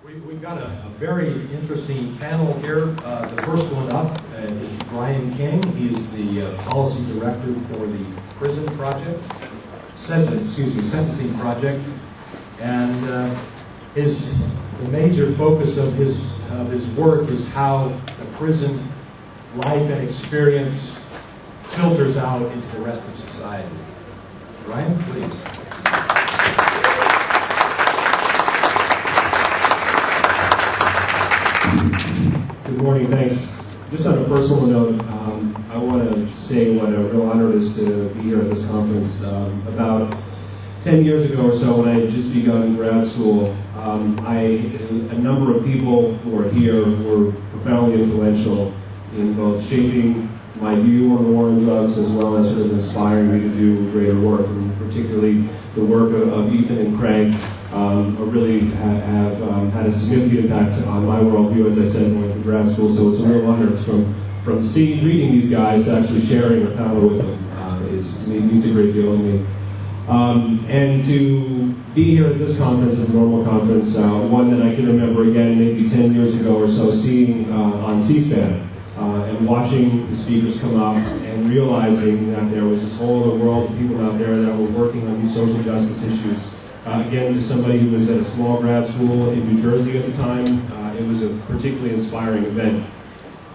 We've got a very interesting panel here. The first one up is Brian King. He is the policy director for the prison project, sentencing project, and the major focus of his work is how the prison life and experience filters out into the rest of society. Brian, please. Good morning, thanks. Just on a personal note, I want to say what a real honor it is to be here at this conference. About 10 years ago or so, when I had just begun grad school, a number of people who are here were profoundly influential in both shaping my view on the war on drugs as well as sort of inspiring me to do greater work, and particularly the work of Ethan and Craig really have had a significant impact on my worldview, as I said, when I went to grad school. So it's a real honor from reading these guys to actually sharing a panel with them. It means a great deal to me. And to be here at this conference, the NORML conference, one that I can remember again maybe 10 years ago or so, seeing on C-SPAN and watching the speakers come up and realizing that there was this whole other world of people out there that were working on these social justice issues. Again, to somebody who was at a small grad school in New Jersey at the time, it was a particularly inspiring event.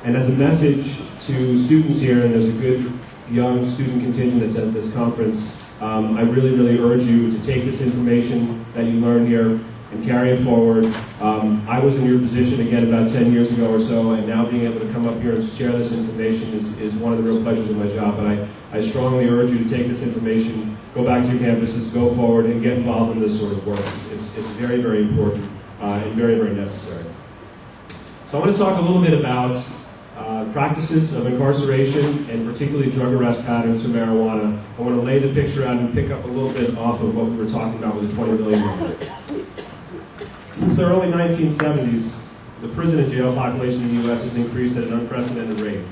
And as a message to students here, and there's a good young student contingent that's at this conference, I really, really urge you to take this information that you learned here and carry it forward. I was in your position again about 10 years ago or so, and now being able to come up here and share this information is one of the real pleasures of my job. But I strongly urge you to take this information, go back to your campuses, go forward, and get involved in this sort of work. It's very, very important and very, very necessary. So I want to talk a little bit about practices of incarceration and particularly drug arrest patterns for marijuana. I want to lay the picture out and pick up a little bit off of what we were talking about with the 20 million number. Since the early 1970s, the prison and jail population in the U.S. has increased at an unprecedented rate.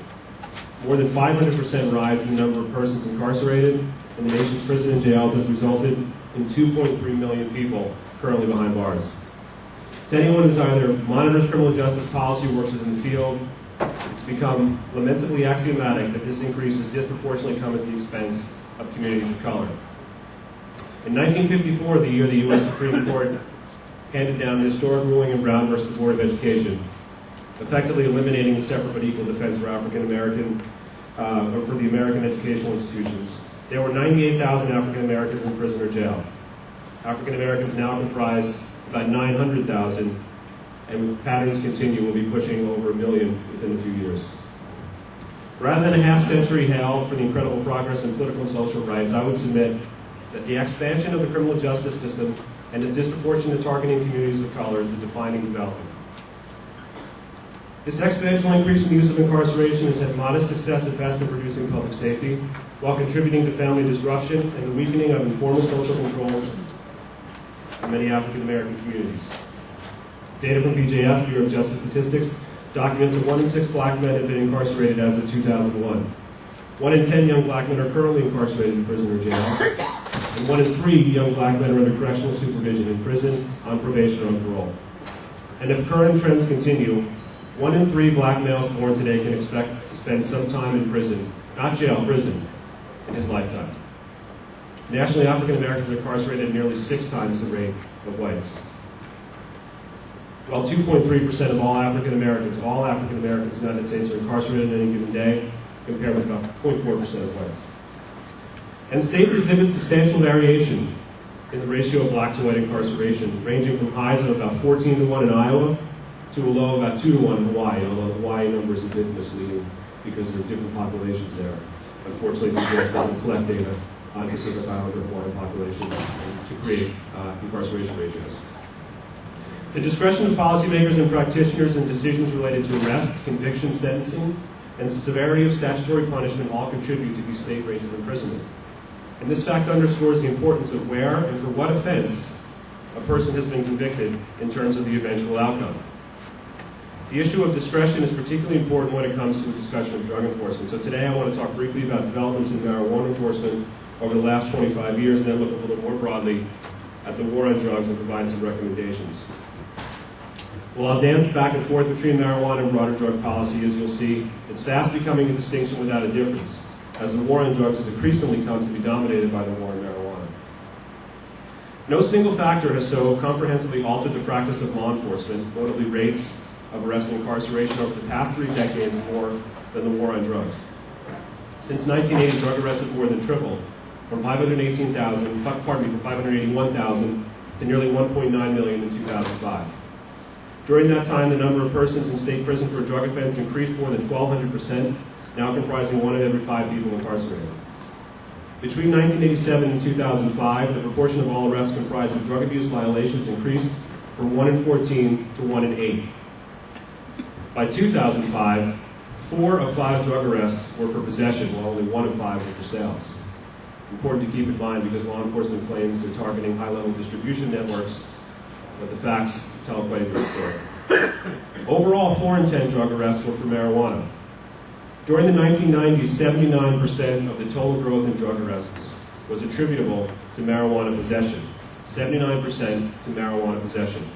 More than 500% rise in the number of persons incarcerated in the nation's prison and jails has resulted in 2.3 million people currently behind bars. To anyone who's either monitors criminal justice policy or works within the field, it's become lamentably axiomatic that this increase has disproportionately come at the expense of communities of color. In 1954, the year the U.S. Supreme Court handed down the historic ruling in Brown versus the Board of Education, effectively eliminating the separate but equal defense for African American, or for the American educational institutions. There were 98,000 African Americans in prison or jail. African Americans now comprise about 900,000, and patterns continue. We'll be pushing over 1 million within a few years. Rather than a half-century hailed for the incredible progress in political and social rights, I would submit that the expansion of the criminal justice system and its disproportionate targeting communities of color is the defining development. This exponential increase in the use of incarceration has had modest success at best in producing public safety, while contributing to family disruption and the weakening of informal social controls in many African American communities. Data from BJS, Bureau of Justice Statistics, documents that 1 in 6 black men have been incarcerated as of 2001. 1 in 10 young black men are currently incarcerated in prison or jail, and 1 in 3 young black men are under correctional supervision in prison, on probation, or on parole. And if current trends continue, 1 in 3 black males born today can expect to spend some time in prison, not jail, prison, in his lifetime. Nationally, African Americans are incarcerated at nearly 6 times the rate of whites. While 2.3% of all African Americans in the United States are incarcerated on any given day, compared with about 0.4% of whites. And states exhibit substantial variation in the ratio of black to white incarceration, ranging from highs of about 14-to-1 in Iowa to a low of about 2-to-1 in Hawaii, although the Hawaii numbers are a bit misleading because there are different populations there. Unfortunately, the U.S. doesn't collect data on Pacific Islander Hawaiian populations to create incarceration ratios. The discretion of policymakers and practitioners in decisions related to arrest, conviction, sentencing, and severity of statutory punishment all contribute to these state rates of imprisonment. And this fact underscores the importance of where and for what offense a person has been convicted in terms of the eventual outcome. The issue of discretion is particularly important when it comes to a discussion of drug enforcement. So today I want to talk briefly about developments in marijuana enforcement over the last 25 years, and then look a little more broadly at the war on drugs and provide some recommendations. While I'll dance back and forth between marijuana and broader drug policy, as you'll see, it's fast becoming a distinction without a difference, as the war on drugs has increasingly come to be dominated by the war on marijuana. No single factor has so comprehensively altered the practice of law enforcement, notably rates of arrest and incarceration over the past 3 decades more than the war on drugs. Since 1980, drug arrests have more than tripled, from 581,000 to nearly 1.9 million in 2005. During that time, the number of persons in state prison for a drug offense increased more than 1,200%, now comprising 1 in every 5 people incarcerated. Between 1987 and 2005, the proportion of all arrests comprised of drug abuse violations increased from 1 in 14 to 1 in 8. By 2005, 4 of 5 drug arrests were for possession, while only 1 of 5 were for sales. Important to keep in mind because law enforcement claims they're targeting high-level distribution networks, but the facts tell quite a different story. Overall, 4 in 10 drug arrests were for marijuana. During the 1990s, 79% of the total growth in drug arrests was attributable to marijuana possession. 79% to marijuana possession.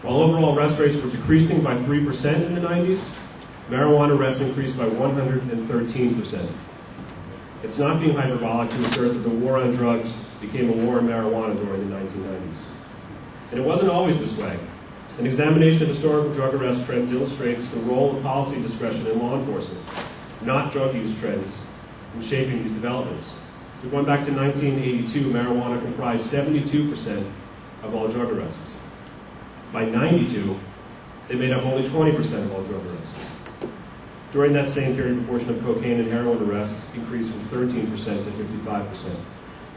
While overall arrest rates were decreasing by 3% in the 90s, marijuana arrests increased by 113%. It's not being hyperbolic to assert that the war on drugs became a war on marijuana during the 1990s. And it wasn't always this way. An examination of historical drug arrest trends illustrates the role of policy discretion in law enforcement, not drug use trends, in shaping these developments. So going back to 1982, marijuana comprised 72% of all drug arrests. By 92, they made up only 20% of all drug arrests. During that same period, the proportion of cocaine and heroin arrests increased from 13% to 55%.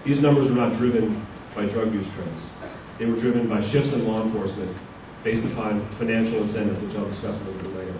These numbers were not driven by drug use trends. They were driven by shifts in law enforcement based upon financial incentives, which I'll discuss a little bit later.